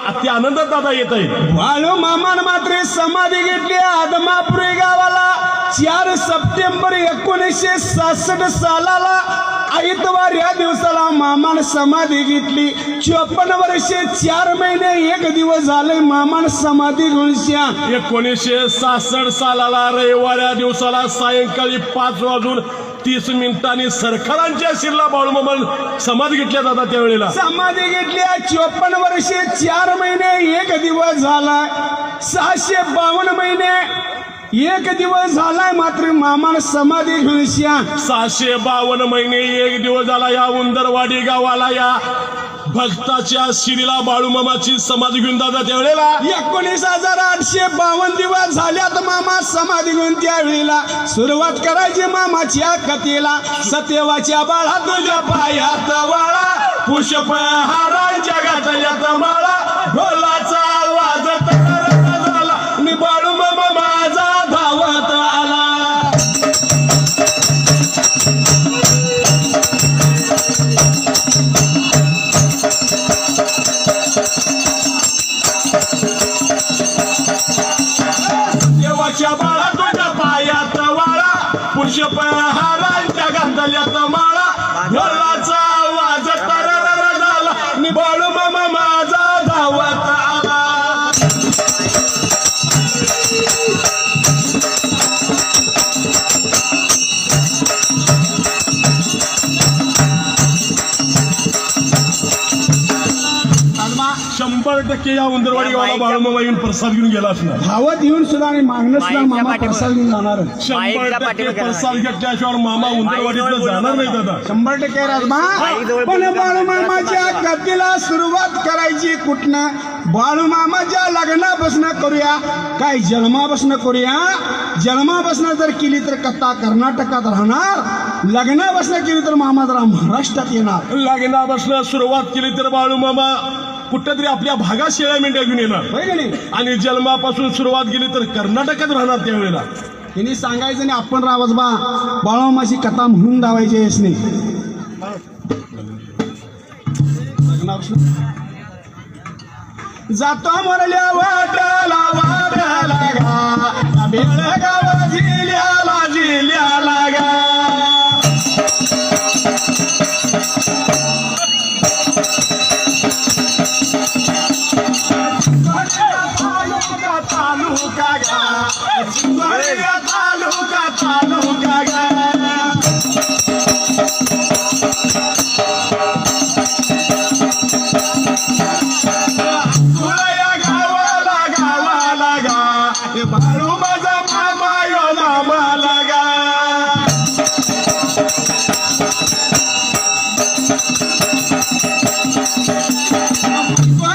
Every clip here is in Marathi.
अति आनंदात दादा येत आहे. बाळू मामान मात्र समाधी घेतली आदमापुरी गावाला 4 सप्टेंबर 1966 सालाला आयतवार या दिवसाला मामान समाधी घेतली. 54 वर्षे 4 महिने 1 दिवस झाले मामान समाधी घेऊन. 1966 सालाला रविवार या दिवसाला सायंकाळी 5:30 सरकारांच्या शिरला बाळूमामा समाधी घेतल्या जातात. त्यावेळेला समाधी घेतली. 54 वर्षे 4 महिने 1 दिवस झालाय. 652 महिने 1 दिवस झालाय मात्र मामान समाधी घेऊन. 652 महिने 1 दिवस झाला या उंदरवाडी गावाला या भक्ताच्या शिरीला बाळूमामाची समाधी घेऊन दादा. त्यावेळेला 19,852 दिवस झाल्यात मामा समाधी घेऊन. त्यावेळेला सुरुवात करायची मामाच्या कथेला. सत्यवाच्या बाळा तुझ्या पायात वाळा पुष्पहारांच्या घातल्यात माळा ढोलाचा आवाज तरत झाला आणि बाळूमामा माझा धावत आला. देवाच्या बाळा तुझ्या पायात वाळा पुष्पहारांच्या घातल्यात माळा ढोलाचा आवाज तरर झाला आणि बाळूमामा माझा धावत आला. आजमा 100% या उंदरवाडी गावाला बाळूमामा येऊन प्रसाद घेऊन गेला असणार. धावत येऊन सुद्धा आणि मागणं सुद्धा मामा प्रसाद घेऊन जाणार. 100% प्रसाद घेतल्याशिवाय मामा उंदरवाडीतनं जाणार नाही दादा. 100% राजमा. पण बाळूमामाच्या कथेला सुरुवात करायची कुठनं? बाळूमामाच्या लग्नापासून करूया काय जन्मापासून करूया? जन्मापासून जर केली तर कथा कर्नाटकात राहणार. लग्नापासून केली तर मामा जरा महाराष्ट्रात येणार. लग्नापासून सुरुवात केली तर बाळूमामा कुठेतरी आपल्या भागात शेळ्या मेंढ्या घेऊन येणार. होय का नाही? आणि जन्मापासून सुरुवात केली तर कर्नाटकात राहणार. त्यावेळेला त्यांनी सांगायचं नाही आपण रावच बा बाळूमामाची कथा म्हणून दावायची आहेस नाही. जातो म्हणल्या वाटाला वाटाला गा बेळगाव जिल्ह्याला जिल्ह्याला गा. तालुका गा तालुका तालुका गा. तुळया गावाला गावाला गा बाळू माझा मामा यो मामाला गा.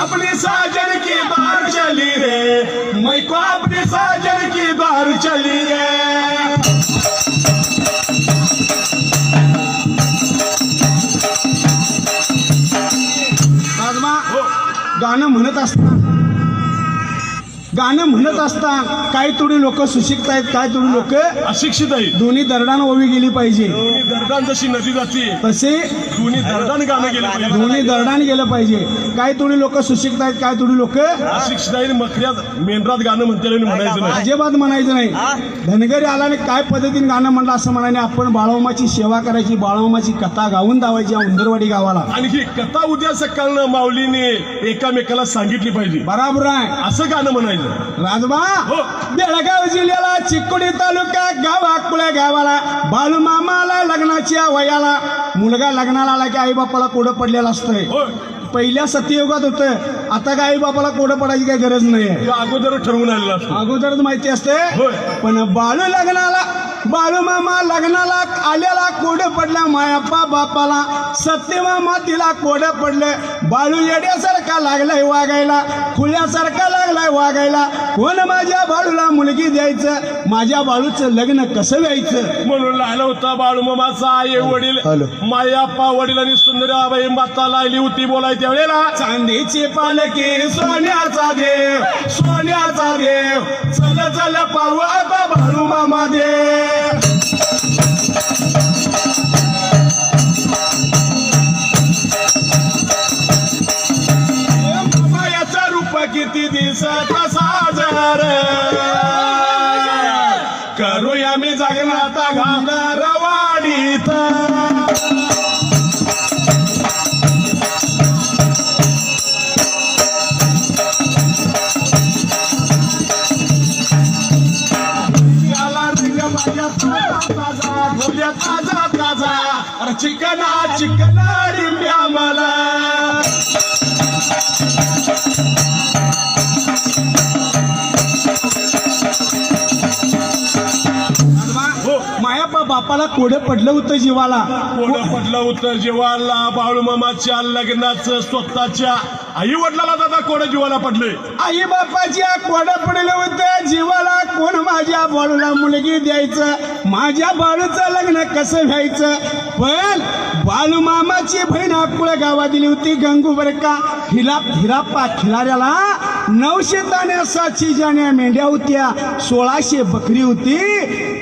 अपनी साजन की बार चली रे मैं को अपनी साजन की बार चली रे. गाणं म्हणत असता काही थोडी लोक सुशिक्षित आहेत, काही थोडी लोक अशिक्षित आहेत. दोन्ही दरडान ओवी गेली पाहिजे. दोन्ही दरडान जशी नदी जाते तसे दोन्ही दरडान गाणं गेलं पाहिजे. दोन्ही दरडान गेलं पाहिजे. काही थोडी लोक सुशिक्षित आहेत, काही थोडी लोक अशिक्षित आहेत. मखऱ्यात मेंढरात गाणं म्हणते म्हणायचं नाही. अजिबात म्हणायचं नाही. धनगरी आला आणि काय पद्धतीने गाणं म्हणलं असं म्हणाने आपण बाळूमामाची सेवा करायची, बाळूमामाची कथा गाऊन दावायची या उंदरवाडी गावाला. आणि ही कथा उद्या सकाळनं माऊलीने एकामेकाला सांगितली पाहिजे. बराबर आहे. असं गाणं म्हणायचं. राजबा बेळगाव जिल्ह्याला चिकोडी तालुका गाव अकोल्या गावाला बाळूमामाला लग्नाच्या वयाला मुलगा लग्नाला आला की आई बापाला कोडं पडलेलं असतंय. पहिल्या सत्ययुगात होतं. आता काय आई बापाला कोडं पडायची काही गरज नाही. अगोदर ठरवून आलेलं असतं. अगोदरच माहिती असते. पण बाळूमामा लग्नाला आल्याला कोडं पडला मायाप्पा बापाला. सत्यमामा तिला कोडं पडलं. बाळू येड्यासारखा लागलाय वागायला, खुल्यासारखा लागलाय वागायला. कोण माझ्या बाळूला मुलगी द्यायचं, माझ्या बाळूचं लग्न कसं व्हायचं म्हणून लागला होता बाळूमामाचा आई वडील मायाप्पा वडील आणि सुंदराबाई माता लागली होती बोलाय. त्यावेळेला चांदीची पालखी सोन्याचा देव, सोन्याचा देव चल चल पाहू आता बाळूमामा देव. मायाचा रूप किती दिसत साजर करूया मी जगन्नाथ घालर वाडीत ताजा ताजा अरे चिकना चिकना रिम्या मला माया बापाला कोडं पडलं होतं जीवाला. कोडं पडलं होतं जीवाला. बाळूमामाच्या लग्नाचं स्वतःच्या आई वडिलाला दादा कोडं जीवाला पडले. आई बापाच्या कोडं पडलं होतं जीवाला. कोण माझ्या बाळूला मुलगी द्यायचं, माझ्या बाळूचं लग्न कसं व्हायचं. पण बाळूमामाची बहीण अकुळ गावात दिली होती गंगूबर का. हिराप्पा खिलाऱ्याला 900 ताण्या 700 जाण्या मेंढ्या होत्या, 1600 बकरी होती.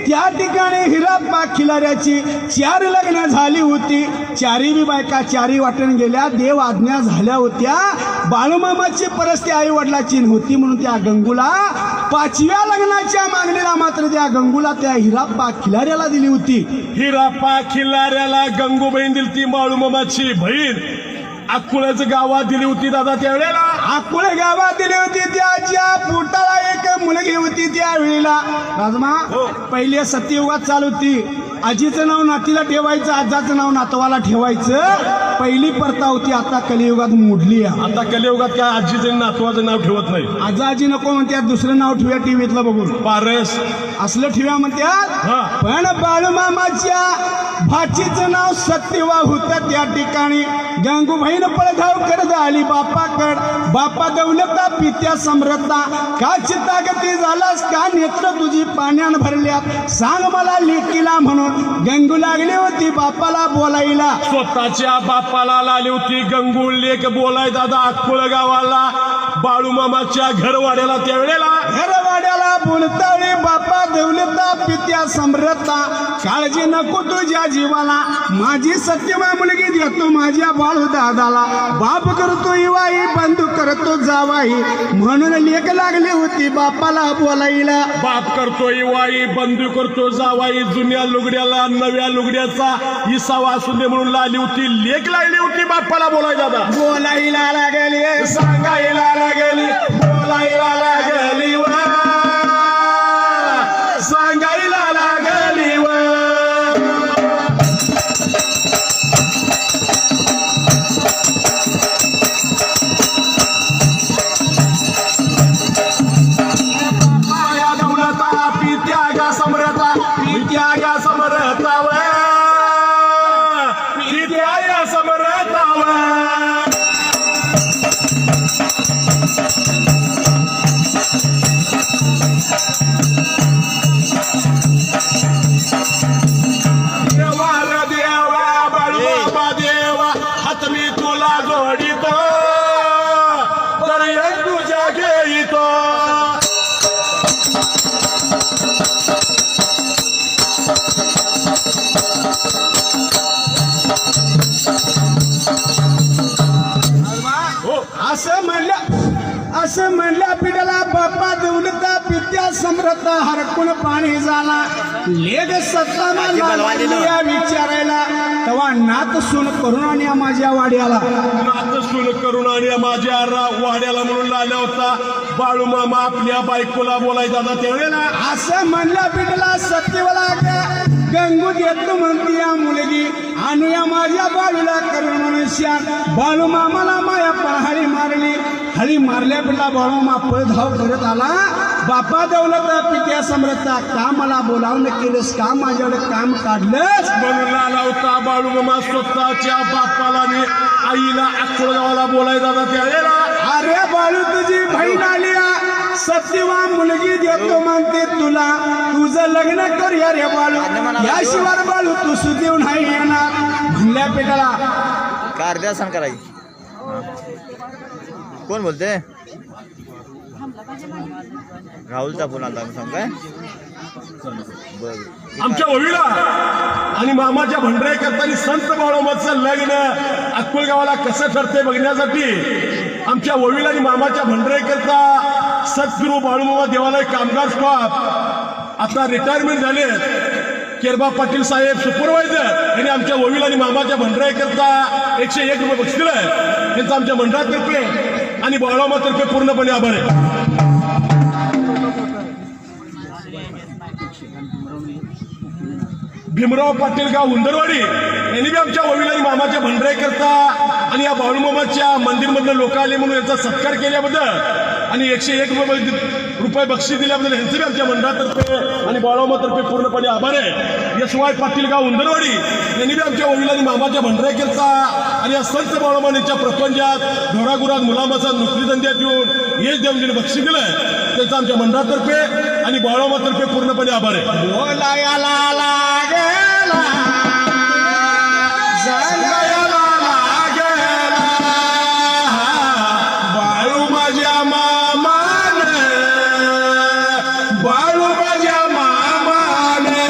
त्या ठिकाणी हिराप्पा खिलाऱ्याची 4 लग्न झाली होती. 4ही बायका 4ही वाटून गेल्या. देव आज्ञा झाल्या होत्या. बाळूमामाची परिस्थिती आई वडिलाची नव्हती म्हणून त्या गंगूला 5व्या लग्नाच्या मागणीला मात्र त्या गंगूला त्या हिराप्पा खिलाऱ्याला दिली होती. हिराप्पा खिलाऱ्याला गंगू बहीण दिली ती. बाळूमामाची बहीण अकुळच गावात दिली होती दादा त्यावेळेला. अकुळ गावात दिली होती. त्याच्या पोटाला एक मुलगी होती त्यावेळेला. राजमा पहिले सत्ययुगात चालू होती. आजीचं नाव नातीला ठेवायचं, आजाचं नाव नातवाला ठेवायचं. पहिली प्रथा होती. आता कलियुगात मोडली. आता कलियुगात काय आजीचं नातवाचं नाव ठेवत नाही. आजी नको म्हणतात, दुसरं नाव ठेवूया टीव्हीतलं बघून. पारस असलं ठेवूया म्हणतात. पण बाळूमामाच्या भाचीचं नाव सत्यवा होतं. त्या ठिकाणी गंगूबाईन पळधाव करत आली बापाकड. बापा दौलता पित्या समृद्धा का चित्तागती झालास का नेत्र तुझी पाण्यान भरल्यात सांग मला लेकीला म्हणून गंगू लागली होती बापाला बोलायला. स्वतःच्या बापाला लाली होती गंगू लेक बोलाय दादा अक्कोळ गावाला. बाळूमामाच्या घरवाड्याला त्यावेळेला घरवाड्याला बोलताळी बापा दौलता पित्या समृद्धा काळजी नको तुझ्या जीवाला. माझी सत्यमा मुलगी देतो माझ्या बाळू दादाला. बाप करतो इवाई बंधू करतो जावाई म्हणून लेक लागली होती बापाला बोलायला. बाप करतो इवाई बंधू करतो जावाई. जुन्या लुगड्याला नव्या लुगड्याचा इसावा असू दे म्हणून लाली होती. लेक लागली होती बापाला बोलाय दादा. बोलायला लागली सांगायला लागली बोलायला लागली व सांगायला लागली व माया दौलता पित्यागा समरता पित्यागा समरता व पित्यागा समरता व देवा देवा बाळूमामा देवा हात मी तुला जोडितो तर एक तुझ्या घेतो. असं म्हणल्या पिढ्याला बाप्पा दौलता पित्या समृद्ध हरकून पाणी झाला. लेग सत्ता विचारायला तेव्हा नात सून करून आणि माझ्या वाड्याला. नात सून करून आणि माझ्या वाड्याला म्हणून लावला होता. बाळूमामा आपल्या बायकोला बोलायचा होता त्यावेळेला. असं म्हणल्या पिढ्याला सत्यवाला गंगू देतो म्हणती या मुलगी आणूया माझ्या बाळूला करून मनुष्या. बाळूमामाला माया पळहाळी मारली. हळी मारल्या पिढला बाळूमा पळधाव करत आला. बापा दौलत पित्या समृद्धा का मला बोलावणं केलंस का माझ्याकडे काम काढलंस म्हणून लाला होता. बाळूमामा स्वतःच्या बापाला आणि आईला अक्कोळ गावाला बोलायचा होता त्यावेळेला. अरे बाळू तुझी बहीण आली सत्यवा मुलगी देतो म्हणते तुला. तुझं लग्न करूया रे बाळू. याशिवाय बाळू तू सुदेव नाही येणार म्हणल्या पेटाला. का अर्ध्या सण करायची. कोण बोलते. राहुलचा फोन आला सांग काय. बरं आमच्या ओवीला आणि मामाच्या भंडारे करताना संत बाळूमाचं लग्न अक्कोळ गावाला कसं ठरते बघण्यासाठी आमच्या वडील आणि मामाच्या भंडारेकरता सद्गुरू बाळूमामा देवालय कामगार स्टाफ आता रिटायरमेंट झाले केरबा पाटील साहेब सुपरवायझर यांनी आमच्या वडील आणि मामाच्या भंडारेकरता 101 रुपये बक्षीस दिलंय. त्यांचं आमच्या मंडळातर्फे आणि बाळूमामातर्फे पूर्णपणे आभार आहे. भीमराव पाटील गाव उंदरवाडी यांनी बी आमच्या वडील आणि मामाच्या भंडारेकरता आणि या बाळूमामाच्या मंदिरमधले लोक आले म्हणून यांचा सत्कार केल्याबद्दल आणि 101 रुपये बक्षीस दिल्याबद्दल यांचे बी आमच्या मंडळातर्फे आणि बाळूमामातर्फे पूर्णपणे आभार आहे. यशवाय पाटील गाव उंदरवाडी यांनी बी आमच्या वडील आणि मामाच्या भंडारेकरता आणि या संत बाळूमामांच्या प्रपंचात ढोरागुरात मुलामाचा नोकरीधंद्यात येऊन यश देऊन बक्षीस दिलंय त्यांचं आमच्या मंडळातर्फे आणि बाळूमामातर्फे पूर्णपणे आभार आहे. बोलायला लागेला सांगायला लागेला बाळू माझ्या मामाने बाळू माझ्या मामाने